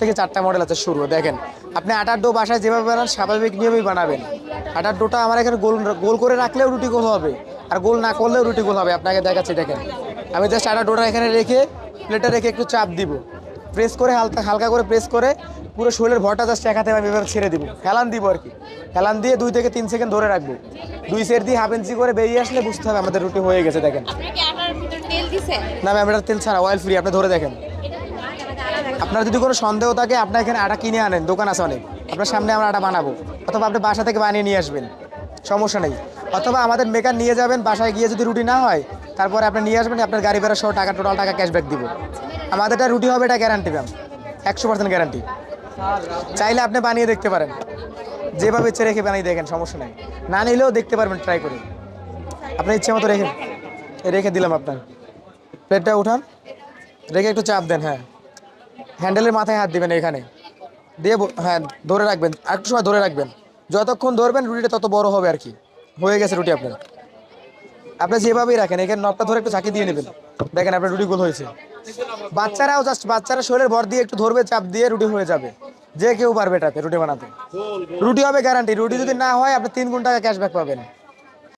থেকে 4টা মডেল আছে শুরু। দেখেন আপনি আটার ডো বাসায় যেভাবে বানান স্বাভাবিক নিয়মেই বানাবেন। আটার ডোটা আমার এখানে গোল গোল করে রাখলেও রুটি গোল হবে, আর গোল না করলেও রুটি গোল হবে। আপনাকে দেখাচ্ছি, দেখেন আমি জাস্ট আটার ডোটা এখানে রেখে প্লেটে রেখে একটু চাপ দিব, প্রেস করে হালকা হালকা করে প্রেস করে পুরো শরীরের ভরটা জাস্ট এক হাতে আমি এভাবে ছেড়ে দিব, হেলান দিব আর কি। হেলান দিয়ে 2 থেকে 3 সেকেন্ড ধরে রাখবো। 2 সেট দিয়ে হাফ ইঞ্চি করে বেরিয়ে আসলে বুঝতে হবে আমাদের রুটি হয়ে গেছে। দেখেন আপনারা কি আটার ভিতর তেল দিছেন? না ম্যাম, এটা তেল ছাড়া, অয়েল ফ্রি। আপনি ধরে দেখেন। আপনার যদি কোনো সন্দেহ থাকে আপনার এখানে আটা কিনে আনেন, দোকান আছে অনেক, আপনার সামনে আমরা আটা বানাবো, অথবা আপনি বাসা থেকে বানিয়ে নিয়ে আসবেন, সমস্যা নেই। অথবা আমাদের মেকার নিয়ে যাবেন, বাসায় গিয়ে যদি রুটি না হয় তারপরে আপনি নিয়ে আসবেন, আপনার গাড়ি ভাড়া সহ টাকা, টোটাল টাকা ক্যাশব্যাক দিব। আমাদেরটা রুটি হবে, এটা গ্যারান্টি ম্যাম, 100% গ্যারান্টি। চাইলে আপনি বানিয়ে দেখতে পারেন, যেভাবে ইচ্ছে রেখে বানিয়ে দেখেন, সমস্যা নেই। না নিলেও দেখতে পারবেন ট্রাই করে, আপনার ইচ্ছে মতো রেখে রেখে দিলাম। আপনার প্লেটটা উঠান, রেখে একটু চাপ দেন, হ্যাঁ হ্যান্ডেলের মাথায় হাত দিবেন এখানে দিয়ে, হ্যাঁ ধরে রাখবেন, আর একটু সময় ধরে রাখবেন। যতক্ষণ ধরবেন রুটিটা তত বড় হবে আর কি। হয়ে গেছে রুটি আপনার। আপনি যেভাবেই রাখেন, এখানে নবটা ধরে একটু ঝাঁকি দিয়ে নেবেন, দেখেন আপনার রুটি গোল হয়েছে। বাচ্চারাও জাস্ট, বাচ্চারা শরীরের ভর দিয়ে একটু ধরবে, চাপ দিয়ে রুটি হয়ে যাবে। যে কেউ পারবে এটাতে রুটি বানাতে। রুটি হবে গ্যারান্টি। রুটি যদি না হয় আপনি 3 গুণ টাকা ক্যাশব্যাক পাবেন।